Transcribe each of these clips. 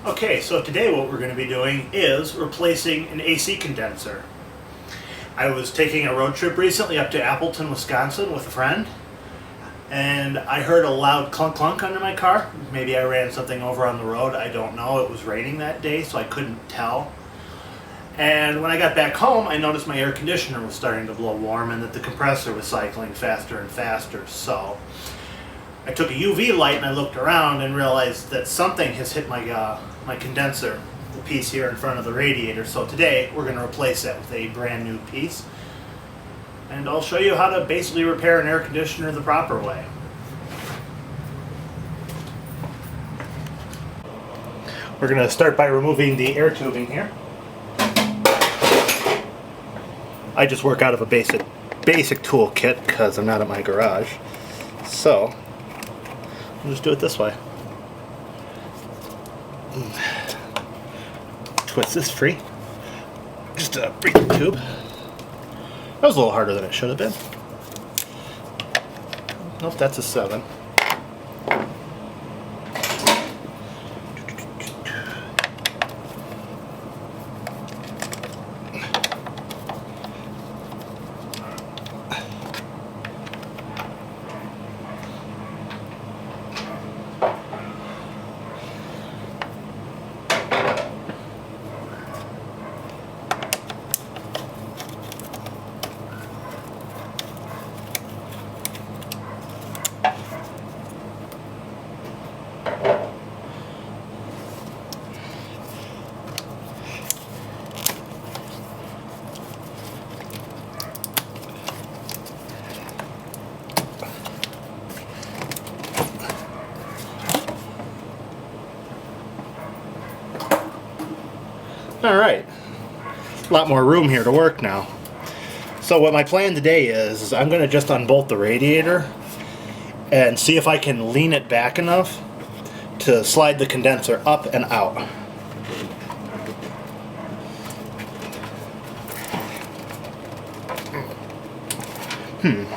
Okay, so today what we're going to be doing is replacing an AC condenser. I was taking a road trip recently up to Appleton, Wisconsin with a friend, and I heard a loud clunk clunk under my car. Maybe I ran something over on the road, I don't know. It was raining that day, so I couldn't tell. And when I got back home, I noticed my air conditioner was starting to blow warm and that the compressor was cycling faster and faster. So I took a UV light and I looked around and realized that something has hit my condenser, the piece here in front of the radiator. So today we're going to replace that with a brand new piece. And I'll show you how to basically repair an air conditioner the proper way. We're going to start by removing the air tubing here. I just work out of a basic tool kit because I'm not at my garage. So I'll just do it this way. Twist this free. Just break the tube. That was a little harder than it should have been. Nope, that's a 7. Alright, a lot more room here to work now. So what my plan today is I'm going to just unbolt the radiator and see if I can lean it back enough to slide the condenser up and out. There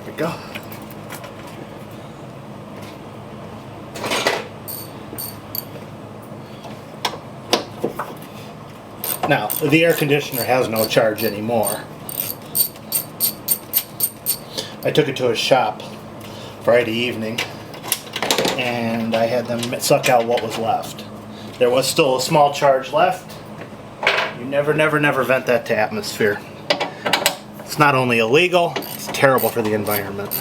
we go. Now, the air conditioner has no charge anymore. I took it to a shop Friday evening and I had them suck out what was left. There was still a small charge left. You never vent that to atmosphere. It's not only illegal, it's terrible for the environment.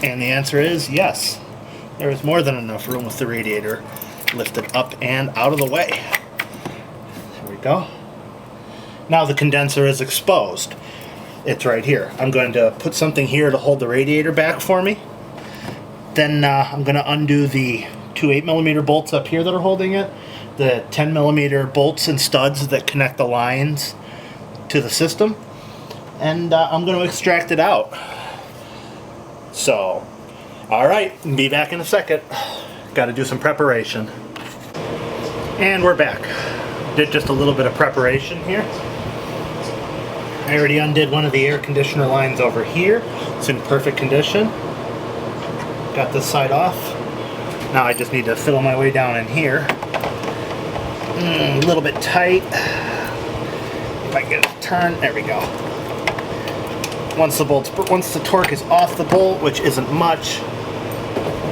And the answer is yes. There is more than enough room with the radiator lifted up and out of the way. There we go. Now the condenser is exposed. It's right here. I'm going to put something here to hold the radiator back for me. Then I'm going to undo the two 8mm bolts up here that are holding it, the 10mm bolts and studs that connect the lines to the system, and I'm going to extract it out. So, alright, be back in a second. Got to do some preparation. And we're back. Did just a little bit of preparation here. I already undid one of the air conditioner lines over here. It's in perfect condition. Got this side off. Now I just need to fiddle my way down in here. A little bit tight. If I get it to turn, there we go. Once the torque is off the bolt, which isn't much,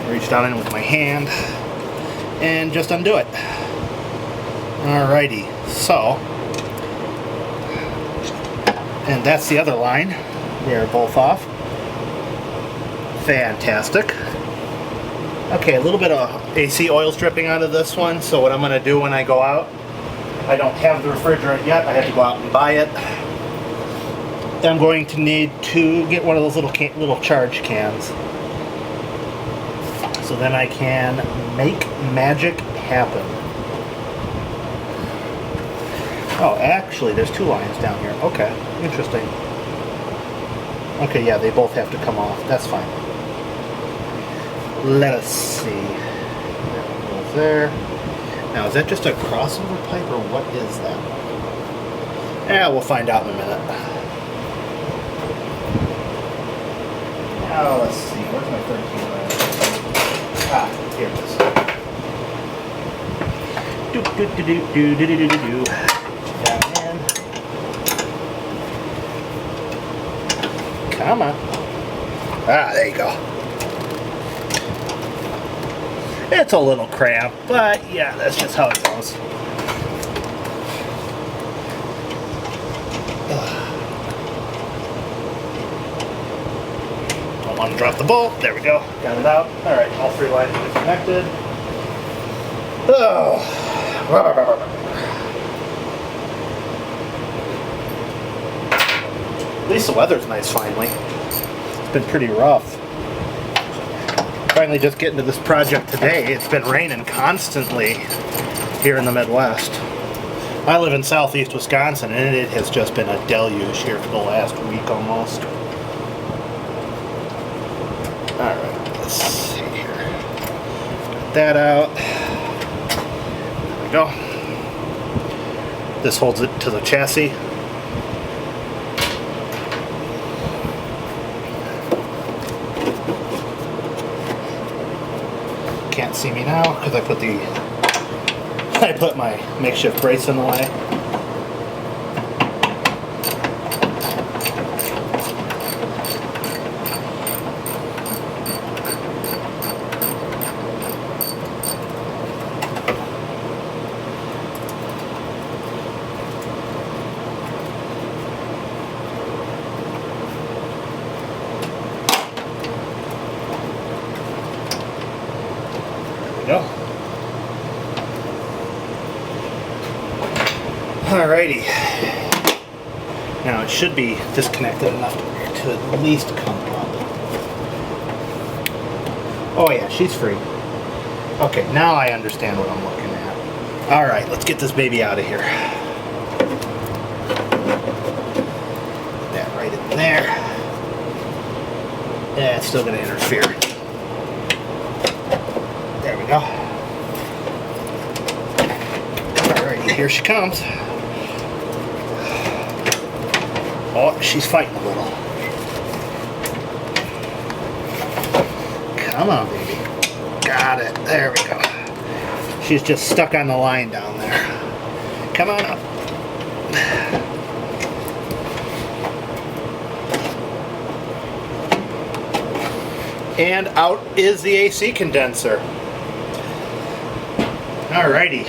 reach down in with my hand and just undo it. Alrighty, so, and that's the other line. They're both off. Fantastic. Okay, a little bit of AC oil dripping out of this one, so what I'm going to do when I go out, I don't have the refrigerant yet, I have to go out and buy it. I'm going to need to get one of those little charge cans. so then I can make magic happen. Oh, actually, there's 2 lines down here. Okay, interesting. Okay, yeah, they both have to come off. That's fine. Let us see. That one goes there. Now, is that just a crossover pipe, or what is that? Yeah, we'll find out in a minute. Now, let's see. Where's my 13 line? Ah, here it is. Do do do do do do do do do. That in. Come on. Ah, there you go. It's a little cramped, but yeah, that's just how it goes. Don't want to drop the bolt. There we go. Got it out. All right, all 3 lines are connected. Oh. At least the weather's nice finally. It's been pretty rough. Finally just getting to this project today. It's been raining constantly here in the Midwest. I live in southeast Wisconsin and it has just been a deluge here for the last week almost. Alright, let's see here. Got that out. There we go. This holds it to the chassis. Can't see me now because I put my makeshift brace in the way. Go. Alrighty. Now it should be disconnected enough to at least come up. Oh yeah, she's free. Okay, now I understand what I'm looking at. Alright, let's get this baby out of here. Put that right in there. Yeah, it's still going to interfere. There we go. Alright, here she comes. Oh, she's fighting a little. Come on, baby. Got it. There we go. She's just stuck on the line down there. Come on up. And out is the AC condenser. Alrighty.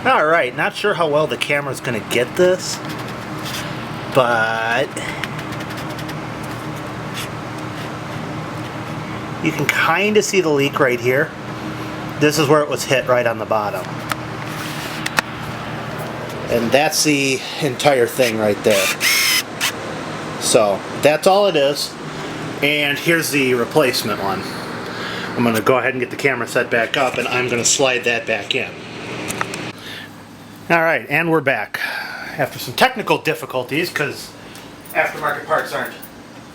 Alright, not sure how well the camera's gonna get this, but you can kind of see the leak right here. This is where it was hit right on the bottom. And that's the entire thing right there. So that's all it is. And here's the replacement one. I'm going to go ahead and get the camera set back up and I'm going to slide that back in. Alright, and we're back. After some technical difficulties, because aftermarket parts aren't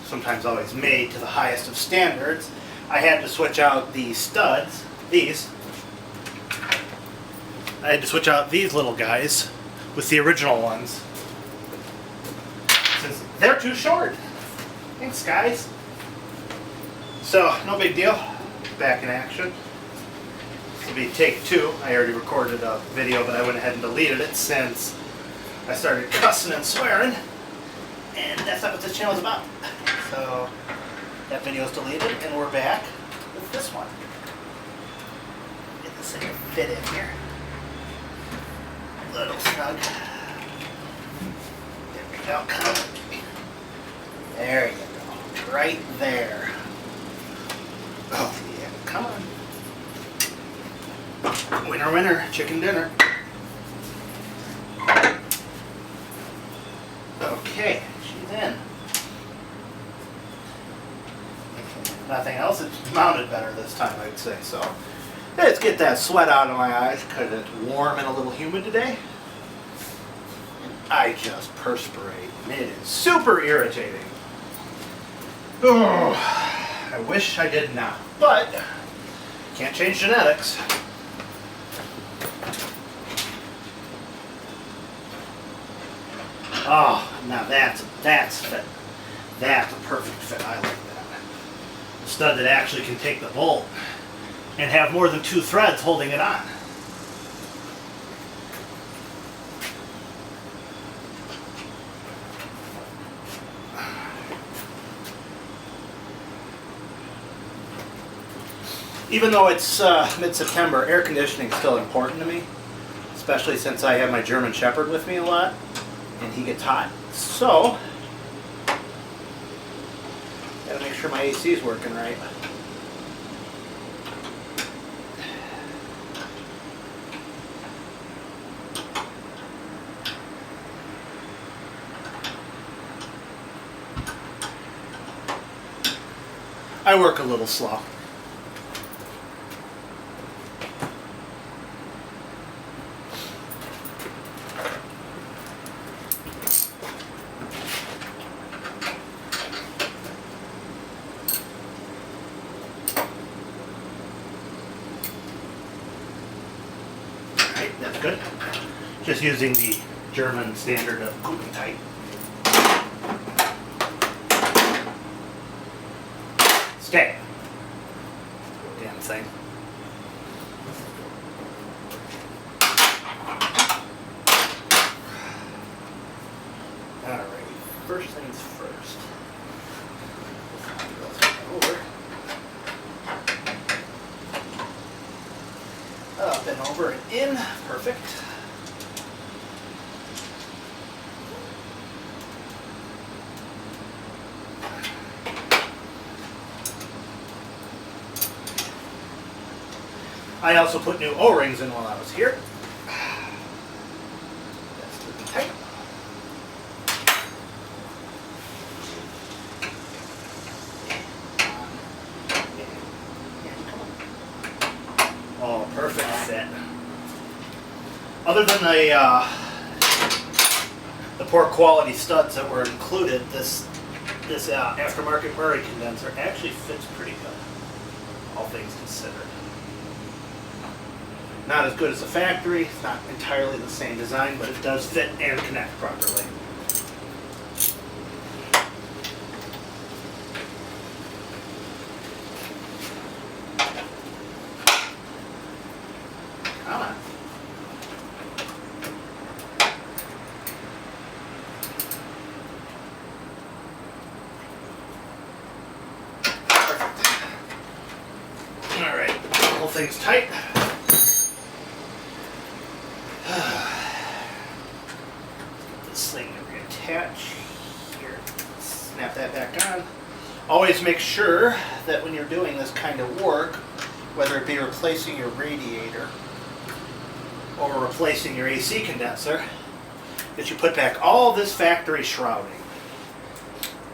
sometimes always made to the highest of standards, I had to switch out the studs, these. I had to switch out these little guys with the original ones, since they're too short. Thanks, guys. So, no big deal. Back in action. This will be take 2. I already recorded a video, but I went ahead and deleted it since I started cussing and swearing. And that's not what this channel is about. So, that video is deleted, and we're back with this one. Get this thing to fit in here. Little snug. There we go. There you go. Right there. Oh, yeah. Come on. Winner, winner. Chicken dinner. Okay. She's in. nothing else, it's mounted better this time, I'd say. So let's get that sweat out of my eyes because it's warm and a little humid today. I just perspirate, and it is super irritating. Oh, I wish I did not, but can't change genetics. Oh, now that's fit. That's a perfect fit. I like that. A stud that actually can take the bolt and have more than 2 threads holding it on. Even though it's mid-September, air conditioning is still important to me, especially since I have my German Shepherd with me a lot, and he gets hot. So, gotta make sure my AC is working right. I work a little slow. That's good. Just using the German standard of Guten type. Stay. Damn thing. Alright, first things first. Over. Up and over and in. Perfect. I also put new O-rings in while I was here. That's looking tight. Oh, perfect fit. Other than the poor quality studs that were included, this aftermarket Murray condenser actually fits pretty good, all things considered. Not as good as the factory, it's not entirely the same design, but it does fit and connect properly. Come on. Perfect. All right, whole thing's tight. This thing to reattach here. Snap that back on. Always make sure that when you're doing this kind of work, whether it be replacing your radiator or replacing your AC condenser, that you put back all this factory shrouding.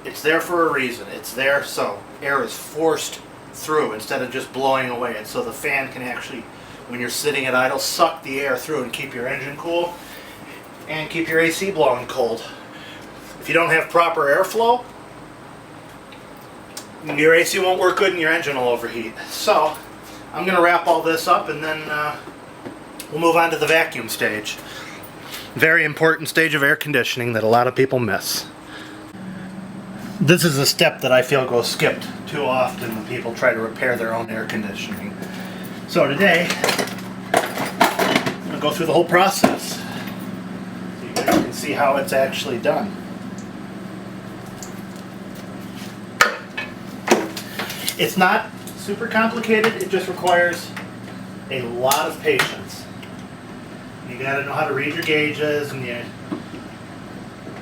It's there for a reason. It's there so air is forced through instead of just blowing away, and so the fan can actually, when you're sitting at idle, suck the air through and keep your engine cool and keep your AC blowing cold. If you don't have proper airflow, your AC won't work good and your engine will overheat. So I'm going to wrap all this up and then we'll move on to the vacuum stage. Very important stage of air conditioning that a lot of people miss. This is a step that I feel goes skipped too often when people try to repair their own air conditioning. So today, I'm going to go through the whole process so you guys can see how it's actually done. It's not super complicated, it just requires a lot of patience. You got to know how to read your gauges, and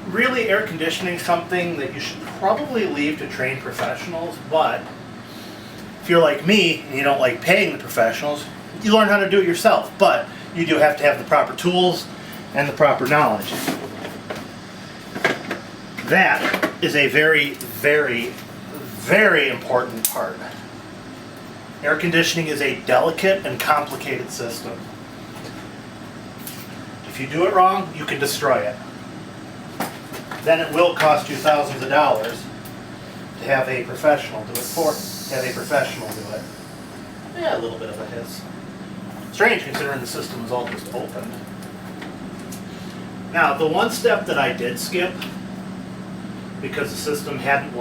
really air conditioning is something that you should probably leave to trained professionals, but if you're like me and you don't like paying the professionals, you learn how to do it yourself, but you do have to have the proper tools and the proper knowledge. That is a very, very, Very important part. Air conditioning is a delicate and complicated system. If you do it wrong, you can destroy it. Then it will cost you thousands of dollars to have a professional do it Yeah, a little bit of a hiss. Strange considering the system was all just opened. Now, the one step that I did skip, because the system hadn't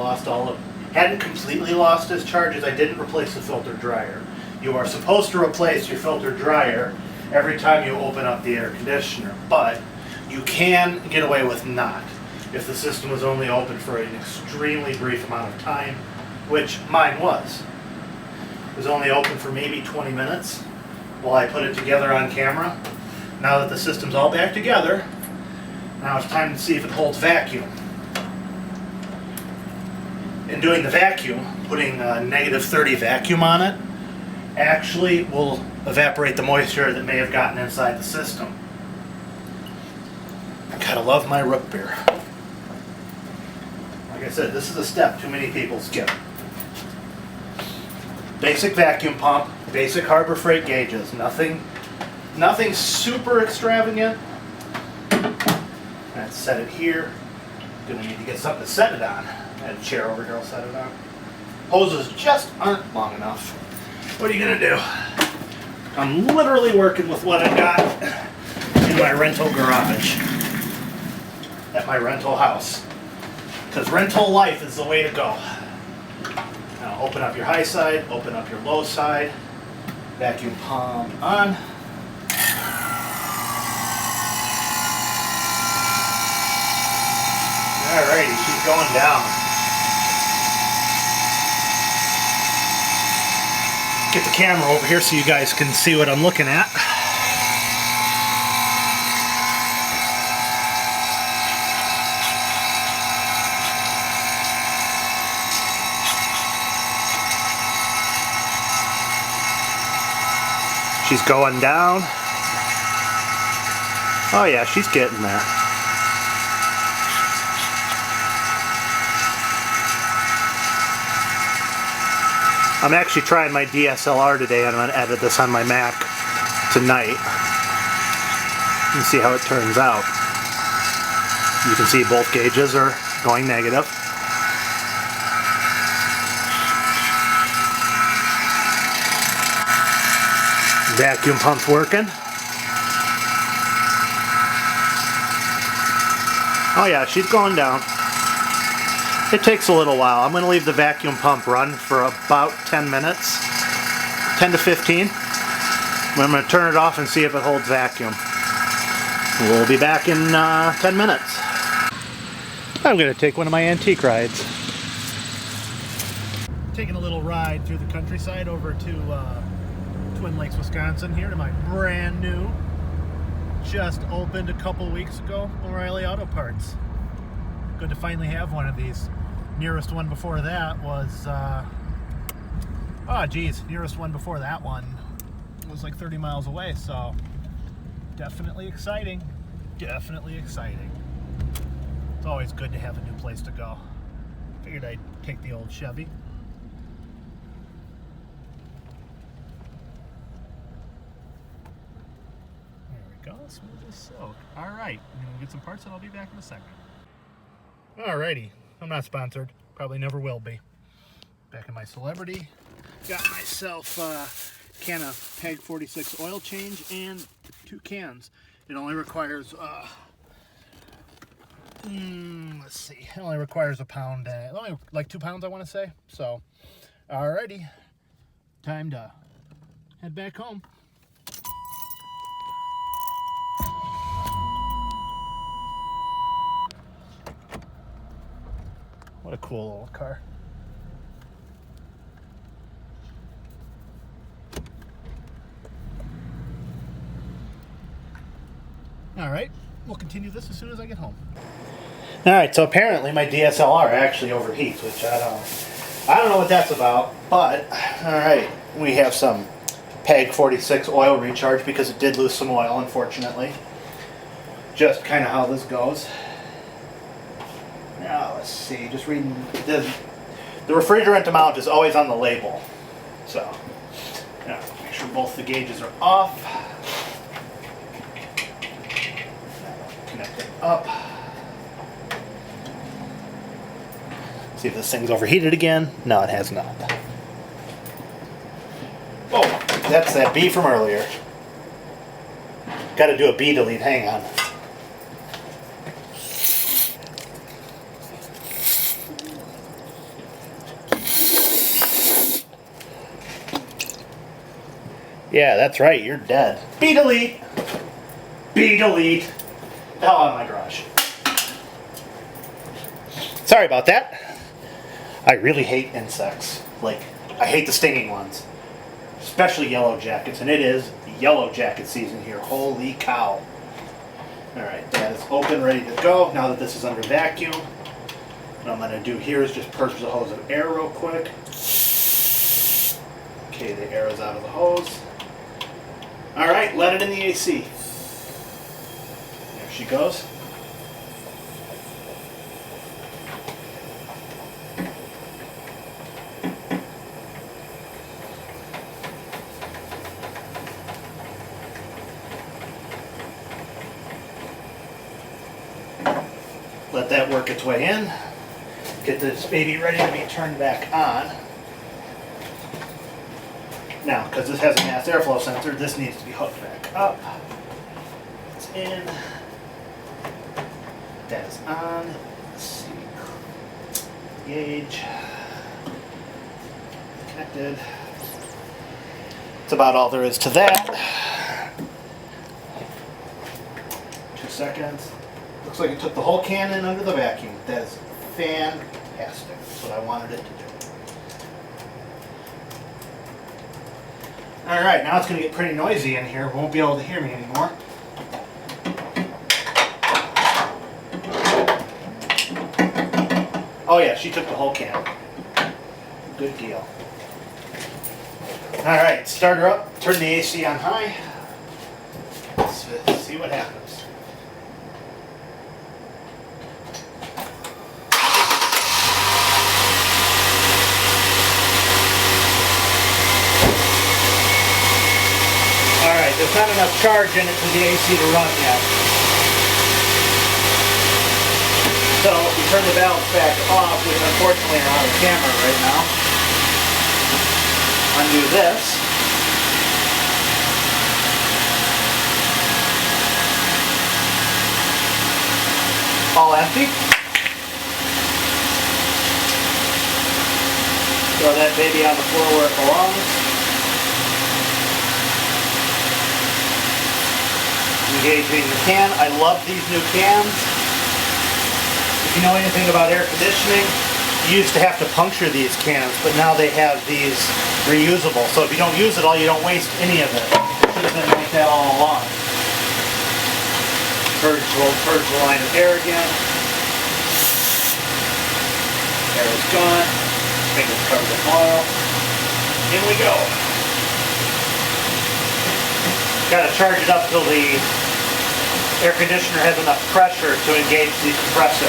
completely lost its charges, I didn't replace the filter dryer. You are supposed to replace your filter dryer every time you open up the air conditioner, but you can get away with not if the system was only open for an extremely brief amount of time, which mine was. It was only open for maybe 20 minutes while I put it together on camera. Now that the system's all back together, now it's time to see if it holds vacuum. In doing the vacuum, putting a -30 vacuum on it actually will evaporate the moisture that may have gotten inside the system. I gotta love my root beer. Like I said, this is a step too many people skip. Basic vacuum pump, basic Harbor Freight gauges, nothing super extravagant. Let's set it here. Gonna need to get something to set it on. I had a chair over here, I'll set it on. Hoses just aren't long enough. What are you gonna do? I'm literally working with what I got in my rental garage at my rental house. Because rental life is the way to go. Now open up your high side, open up your low side, vacuum pump on. Alrighty, she's going down. Get the camera over here so you guys can see what I'm looking at. She's going down. Oh yeah, she's getting there. I'm actually trying my DSLR today, and I'm going to edit this on my Mac tonight and see how it turns out. You can see both gauges are going negative. Vacuum pump's working. Oh yeah, she's going down. It takes a little while. I'm going to leave the vacuum pump run for about 10 minutes, 10 to 15. I'm going to turn it off and see if it holds vacuum. We'll be back in 10 minutes. I'm going to take one of my antique rides. Taking a little ride through the countryside over to Twin Lakes, Wisconsin here to my brand new, just opened a couple weeks ago, O'Reilly Auto Parts. Good to finally have one of these. Nearest one before that was, nearest one before that one was like 30 miles away, so definitely exciting. Definitely exciting. It's always good to have a new place to go. Figured I'd take the old Chevy. There we go, smooth as silk. Alright, I'm gonna get some parts and I'll be back in a second. Alrighty, I'm not sponsored, probably never will be. Back in my Celebrity, got myself a can of PEG 46 oil change and 2 cans. It only requires, let's see, it only requires a pound, only like 2 pounds I want to say. So, alrighty, time to head back home. What a cool little car. Alright, we'll continue this as soon as I get home. Alright, so apparently my DSLR actually overheats, which I don't know what that's about, but alright, we have some PEG 46 oil recharge because it did lose some oil, unfortunately. Just kind of how this goes. Now let's see, just reading the The refrigerant amount is always on the label. So, yeah, make sure both the gauges are off. Connect it up. See if this thing's overheated again. No, it has not. Oh, that's that B from earlier. Got to do a B delete. Hang on. Yeah, that's right. You're dead. B delete. B delete. The hell out of my garage. Sorry about that. I really hate insects. Like, I hate the stinging ones. Especially yellow jackets. And it is yellow jacket season here. Holy cow. Alright, that is open, ready to go. Now that this is under vacuum, what I'm going to do here is just purge the hose of air real quick. Okay, the air is out of the hose. Alright, let it in the AC. There she goes. Let that work its way in. Get this baby ready to be turned back on. Now, because this has a mass airflow sensor, this needs to be hooked back up. It's in. That is on. Let's see. Gauge. Connected. That's about all there is to that. 2 seconds. Looks like it took the whole can in under the vacuum. That is fantastic. That's what I wanted it to do. Alright, now it's going to get pretty noisy in here. Won't be able to hear me anymore. Oh yeah, she took the whole can. Good deal. Alright, start her up. Turn the AC on high. Let's see what happens. Alright, there's not enough charge in it for the AC to run yet. So, we turn the valves back off, which unfortunately are out of camera right now. Undo this. All empty. Throw that baby on the floor where it belongs. Engaging the can. I love these new cans. If you know anything about air conditioning, you used to have to puncture these cans, but now they have these reusable. So if you don't use it all, you don't waste any of it. It should have been like that all along. Purge the line of air again. Air is gone. Fingers covered in oil. In we go. Got to charge it up till the air conditioner has enough pressure to engage the compressor.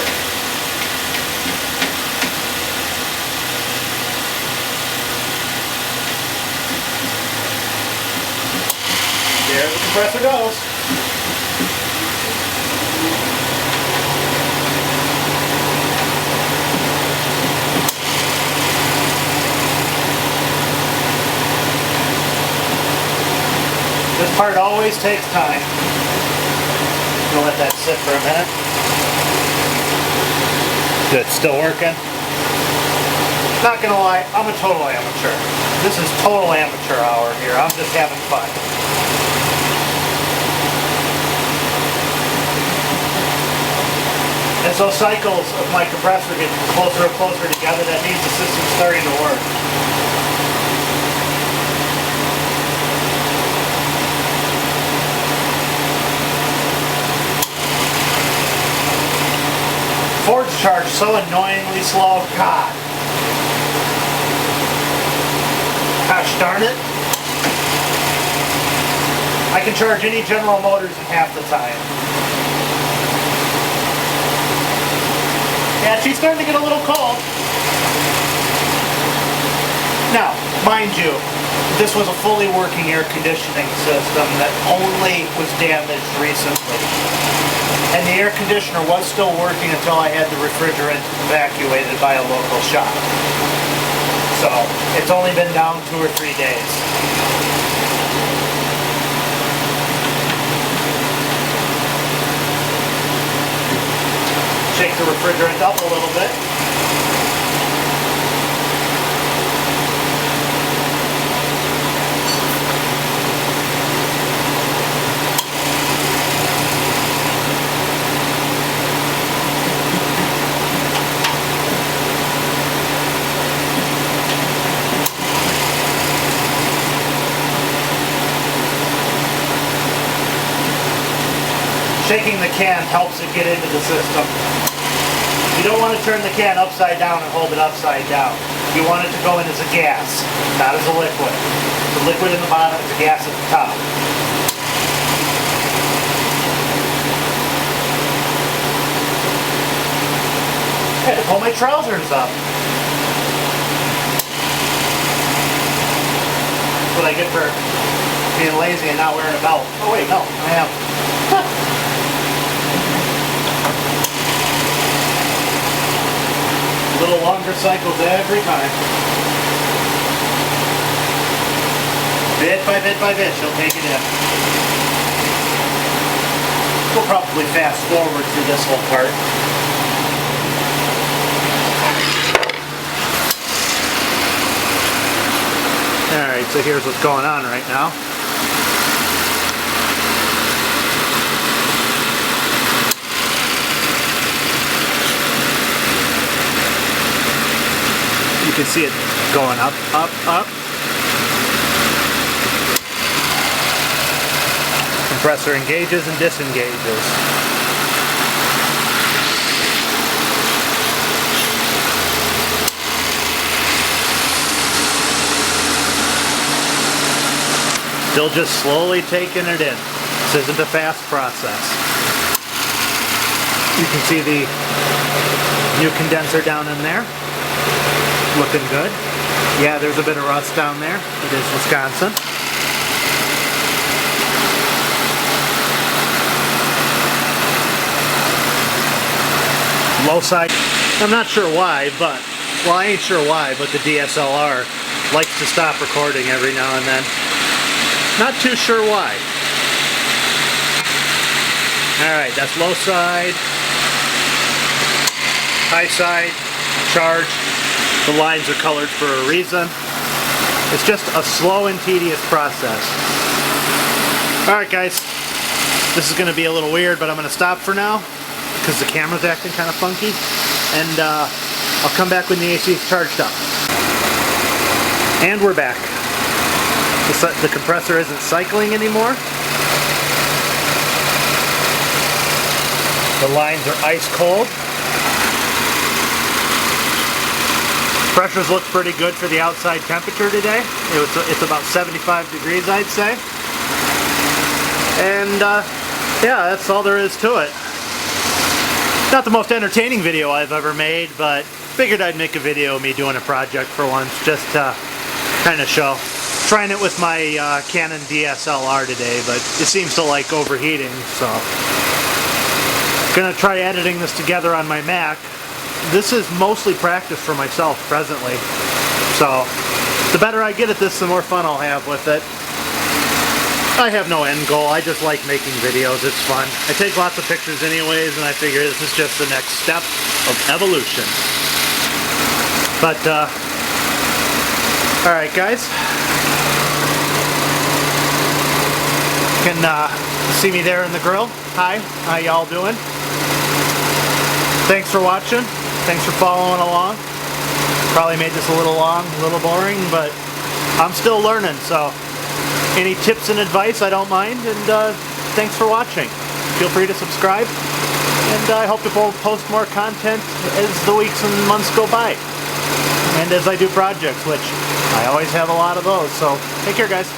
There the compressor goes. This part always takes time. We'll let that sit for a minute. Good, still working. Not gonna lie, I'm a total amateur. This is total amateur hour here. I'm just having fun. As those cycles of my compressor get closer and closer together, that means the system's starting to work. Forge charge so annoyingly slow. God. Gosh darn it. I can charge any General Motors in half the time. Yeah, she's starting to get a little cold. Now, mind you, this was a fully working air conditioning system that only was damaged recently. And the air conditioner was still working until I had the refrigerant evacuated by a local shop. So, it's only been down 2 or 3 days. Shake the refrigerant up a little bit. Shaking the can helps it get into the system. You don't want to turn the can upside down and hold it upside down. You want it to go in as a gas, not as a liquid. The liquid in the bottom is a gas at the top. I had to pull my trousers up. That's what I get for being lazy and not wearing a belt. Oh wait, no, I am. A little longer cycles every time. Bit by bit by bit, she'll take it in. We'll probably fast forward through this whole part. Alright, so here's what's going on right now. You can see it going up, up, up. Compressor engages and disengages. Still just slowly taking it in. This isn't a fast process. You can see the new condenser down in there. Looking good. Yeah, there's a bit of rust down there. It is Wisconsin. Low side. I'm not sure why, but, well, I ain't sure why, but the DSLR likes to stop recording every now and then. Not too sure why. Alright, that's low side. High side. Charge. The lines are colored for a reason. It's just a slow and tedious process. Alright guys, this is going to be a little weird, but I'm going to stop for now because the camera's acting kind of funky. And I'll come back when the AC is charged up. And we're back. The compressor isn't cycling anymore. The lines are ice cold. Pressures look pretty good for the outside temperature today. It's about 75 degrees, I'd say. And yeah, that's all there is to it. Not the most entertaining video I've ever made, but figured I'd make a video of me doing a project for once, just to kind of show. Trying it with my Canon DSLR today, but it seems to like overheating, so. Gonna try editing this together on my Mac. This is mostly practice for myself presently, so the better I get at this, the more fun I'll have with it. I have no end goal, I just like making videos, it's fun. I take lots of pictures anyways, and I figure this is just the next step of evolution. But, alright guys. You can see me there in the grill. Hi, how y'all doing? Thanks for watching. Thanks for following along. Probably made this a little long, a little boring, but I'm still learning, so any tips and advice I don't mind, and thanks for watching. Feel free to subscribe, and I hope to post more content as the weeks and months go by. And as I do projects, which I always have a lot of those, so take care guys.